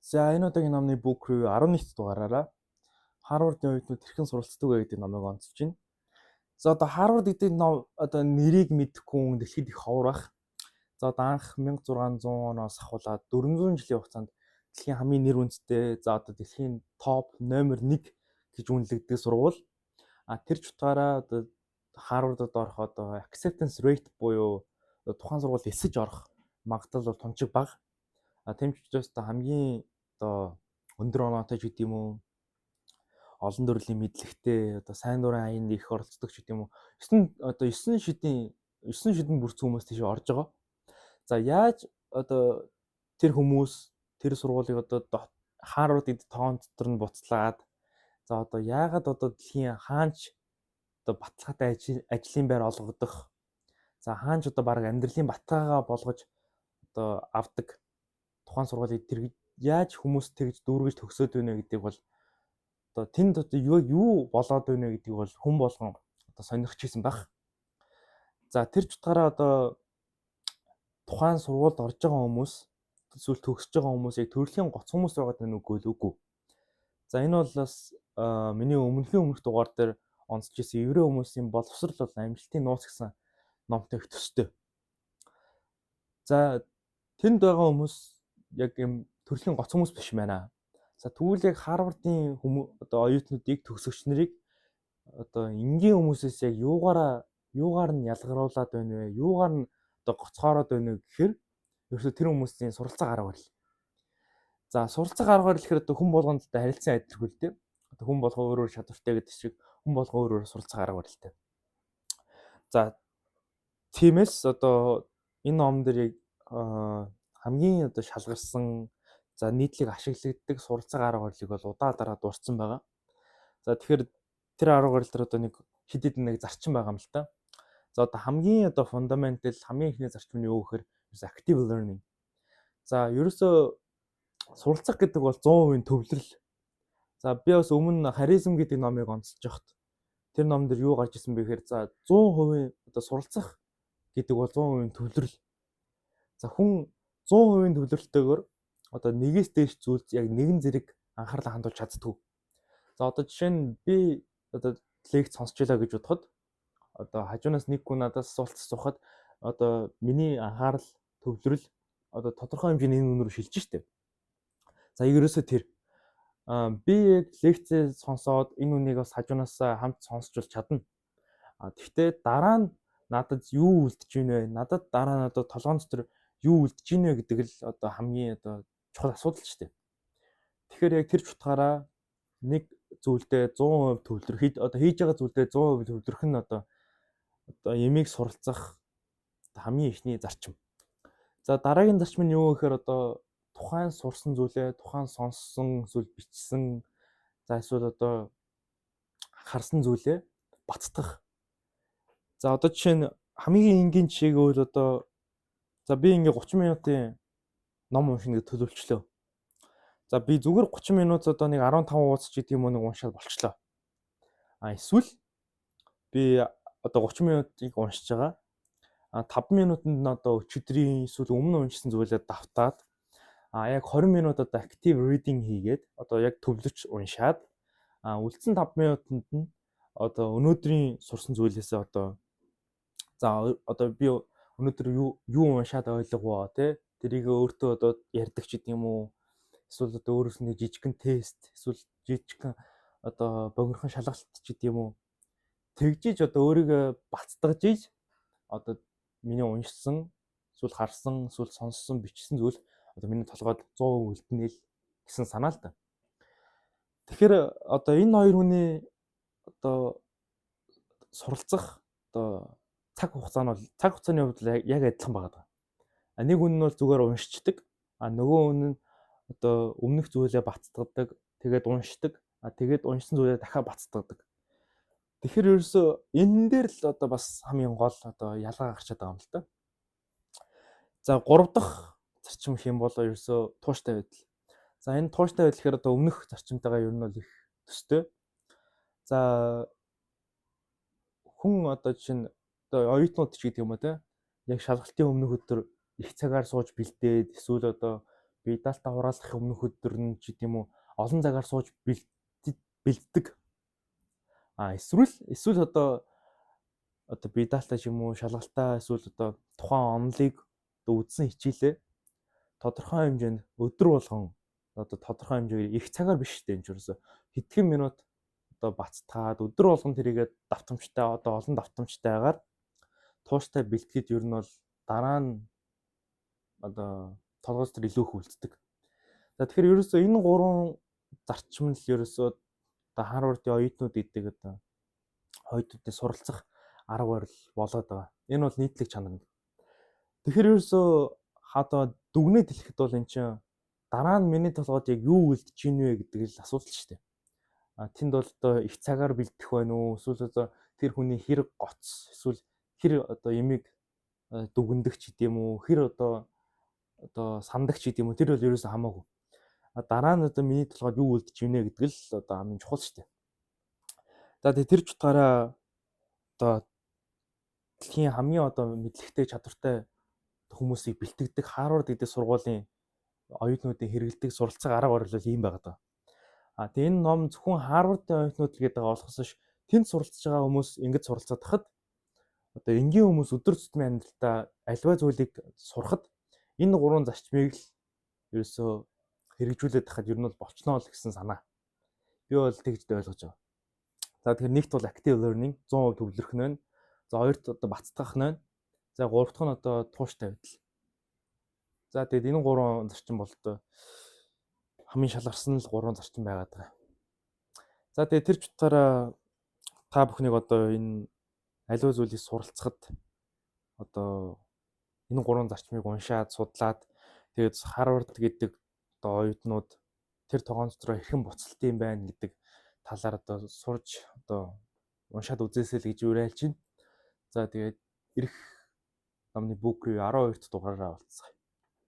За энэ удаагийн номны book review 11 дугаараараа Harvard-ийн оюутнууд хэрхэн суралцдаг вэ гэдэг номыг онцолж байна. За одоо Harvard гэдэг ном одоо нэрийг мэдэхгүй хүн дэлхийд их ховор байх. За одоо анх 1600 оноос ахуулаад 400 жилийн хугацаанд дэлхийн хамгийн нэр үнэтэй за одоо дэлхийн топ номер 1 гэж үнэлэгддэг сургууль. Тэр ч утгаараа одоо Harvard-д орох одоо acceptance rate буюу тухайн сургуульд эсэж орох магадлал бол тунчиг бага. Тийм ч учраас хамгийн одоо өндөр оноотой ч гэдэг юм уу олон төрлийн мэдлэгтэй одоо сайн дурын аянд их оролцдог ч гэдэг юм уу 9 шидэн бүрцэн хүмүүс тийш орж байгаа. За яаж одоо тэр хүмүүс тэр сургуулийг одоо Harvard-ийн тоон дотор нь буцлаад за одоо яагаад одоо дэлхийн хаанч одоо баталгаатай ажлын байр олгодох за хаанч одоо баг амьдралын баталгаагаа болгож одоо авдаг тухайн сургуулийг тэр яаж хүмүүс тэгж дүүргэж төгсөөд байна гэдэг бол одоо тэнд одоо юу болоод байна гэдгийг бол хүн болгон одоо сонирхож ирсэн баг. За тэр ч утгаараа одоо тухайн сургуульд орж байгаа хүмүүс эсвэл төгсөж байгаа хүмүүсийг төрөлхийн гоц хүмүүс байгаад байна үгүй л үгүй. За энэ бол бас миний өмнөх дугаар дээр онцлж ирсэн еврей хүмүүсийн боловсрол бол амжилтын нууц гэсэн номтой их төстэй. За тэнд байгаа хүмүүс яг юм төрлийн гоц хүмүүс биш байна. За тэгвэл яг Harvard-ийн одоо оюутнуудыг төгсөгч нарыг одоо энгийн хүмүүсээс яг юугаар нь ялгаруулад байна вэ? Юугаар нь одоо гоцгоороод байна вэ гэхээр ерөөсө тэр хүмүүсийн суралцаа арга барил. За суралцаа арга барил гэхээр одоо хүн болгонд одоо харилцан адилгүй л дээ. Одоо хүн болгоо өөр чадвартай гэдэг шиг хүн болгоо өөр суралцаа арга барилтай. За тиймээс одоо энэ ном дээр яг хамгийн одоо шалгарсан за нийтлэг ашиглагддаг суралцаа арга барилыг бол удаа дараа дурдсан байгаа. За тэгэхээр тэр арга барил дээр одоо нэг хэд хэдэн нэг зарчим байгаа юм л та. За одоо хамгийн одоо фундаментал хамгийн ихний зарчим нь юу гэхээр active learning. За ерөөсөө суралцах гэдэг бол 100% төвлөрөл. За би бас өмнө харизм гэдэг номыг онцолж явахад тэр ном дээр юу гарч ирсэн бэ гэхээр за 100% одоо суралцах гэдэг бол 100% төвлөрөл. За хүн 100% төвлөрөлтөөр одоо нэгээс дээш зүйлд яг нэгэн зэрэг анхаарлаа хандуулж чаддгүй. За одоо жишээ нь би одоо лекц сонсч байлаа гэж бодоход одоо хажуунаас нэг хүн надаас асуулт асуухад одоо миний анхаарал төвлөрөл одоо тодорхой хэмжээний энэ үнээр шилжиж штеп. За ерөөсөө тэр би яг лекцээ сонсоод энэ үнийг бас хажуунаас хамт сонсч бол чадна. Гэхдээ дараа нь надад юу үлдэж байна вэ? Надад дараа нь одоо толгойн дотор юу үлдэж байна вэ гэдэг л одоо хамгийн одоо чухал асуудал шүү дээ. Тэгэхээр яг тэр ч утгаараа нэг зүйлдээ 100% төвлөрөх одоо хийж байгаа зүйлдээ 100% төвлөрөх нь одоо ямиг суралцах хамгийн ихний зарчим. За дараагийн зарчим нь юу гэхээр одоо тухайн сурсан зүйлээ тухайн сонссон зүйл бичсэн за эсвэл одоо харсан зүйлээ баттгах. За одоо жишээ нь хамгийн энгийн жишээг бол одоо за би ингээ 30 минутын ном уншина гэж төлөвлөчлөө. За би зүгээр 30 минут одоо нэг 15 хуудас ч гэдэг юм уу нэг уншаад болчлоо. Эсвэл би одоо 30 минутыг уншиж байгаа. 5 минутанд нь одоо өчигдрийн эсвэл өмнө уншсан зүйлээ давтаад яг 20 минут одоо active reading хийгээд одоо яг төвлөж уншаад үлдсэн 5 минутанд нь одоо өнөөдрийн сурсан зүйлээсээ одоо за одоо би өнөөдөр юу уншаад ойлгоо те тэрийг өөртөө одоо ярьдаг ч гэдэг юм уу эсвэл одоо өөрөөс нь жижигхэн тест эсвэл жижигхэн одоо богинохон шалгалт ч гэдэг юм уу тэгжиж одоо өөрийгөө бацдагж иж одоо миний уншсан эсвэл харсан эсвэл сонссон бичсэн зүйл одоо миний толгойд 100% үлдэнэ л гэсэн санаа л та. Тэгэхээр одоо энэ хоёр хүний одоо суралцах одоо цаг хугацааны хувьд яг адилхан байгаа. Нэг хүн нь бол зүгээр уншичдаг, нөгөө хүн нь одоо өмнөх зүйлээ бацдагдаг, тэгээд уншдаг, тэгээд уншсан зүйлээ дахиад бацдагдаг. Тэгэхээр ерөөсөө энэ дээр л одоо бас хамгийн гол одоо ялгаа гарчаад байгаа юм л та. За 3 дахь зарчим гэх юм бол ерөөсөө тууштай байдал. За энэ тууштай байдал гэхээр одоо өмнөх зарчимтайгаа ер нь бол их төстэй. За хүн одоо жишээ нь одоо оюутнууд ч гэдэг юм уу те яг шалгалтын өмнөх өдөр их цагаар сууж бэлдээд эсвэл одоо бие даалтаа хураалгахын өмнөх өдөр нь ч гэдэм үү олон цагаар сууж бэлддэг. Эсвэл одоо бие даалтаа ч юм уу шалгалтаа эсвэл одоо тухайн онолыг одоо үзсэн хичээлээ тодорхой хэмжээнд өдөр болгон одоо тодорхой хэмжээгээр их цагаар биш дээ энэ ч ерөөсө хэдхэн минут одоо бацтгаад өдөр болгон тэрийгээ давтамжтай одоо олон давтамжтайгаар тууштай бэлтгэхэд ер нь бол дараа нь одоо толгойд төр илүү их үлддэг. За тэгэхээр ерөөсөө энэ гурван зарчим л ерөөсөө одоо Харвардын оюутнууд гэдэг одоо оюутнуудын суралцах арга барил болоод байгаа. Энэ бол нийтлэг чанар. Тэгэхээр ерөөсөө одоо дүгнээд хэлэхэд бол эн чинь дараа нь миний толгойд яг юу үлдэж ийн вэ гэдэг л асуудал шүү дээ. Тэнд бол одоо их цагаар бэлдэх байна уу? Эсвэл одоо тэр хүний хэрэг гоц, эсвэл хэр одоо ямиг дүгндэг ч гэдэм үү, хэр одоо сандаг ч гэдэм үү, тэр бол ерөөсөө хамаагүй. Дараа нь одоо миний толгойд юу үлдэж ийнэ гэдэг л одоо хамгийн чухал шүү дээ. За тэр ч утгаараа одоо дэлхийн хамгийн одоо мэдлэгтэй чадвартай хүмүүсийг бэлтгэдэг Харвард гэдэг сургуулийн оюутнуудын хэрэгэлдэг суралцах арга барил бол ийм байгаад байгаа. Тэгээ энэ ном зөвхөн Харвардын оюутнууд л гэдэг болохоос биш тэнд суралцж байгаа хүмүүс ингэж суралцаад тахад одоо энгийн хүмүүс өдөр тутмын амьдралдаа альва зүйлийг сурахад энэ гурван зарчмыг л ерөөсөө хэрэгжүүлээд тахад ер нь бол болчихноо л гэсэн санаа. Би бол тэгж ойлгож байгаа. За тэгэхээр нэгт бол active learning 100% төвлөрөх нь байна. За хоёрт одоо бацтгах нь байна. За гурав дахь нь одоо тууштай байдал. За тэгээд энэ гурван зарчим бол одоо хамгийн шалгарсан л гурван зарчим байгаад байгаа. За тэгээд тэр ч утгаараа та бүхнийг одоо энэ аливаа зүйлийг суралцахад одоо энэ гурван зарчмыг уншаад судлаад тэгээд Харвард гэдэг одоо оюутнууд тэр тогоон дотроо хэрхэн буцалт юм байна гэдэг талаар одоо сурж одоо уншаад үзээсэй л гэж уриалж байна. За тэгээд ирэх номны book review 12 дугаараараа уулзъя.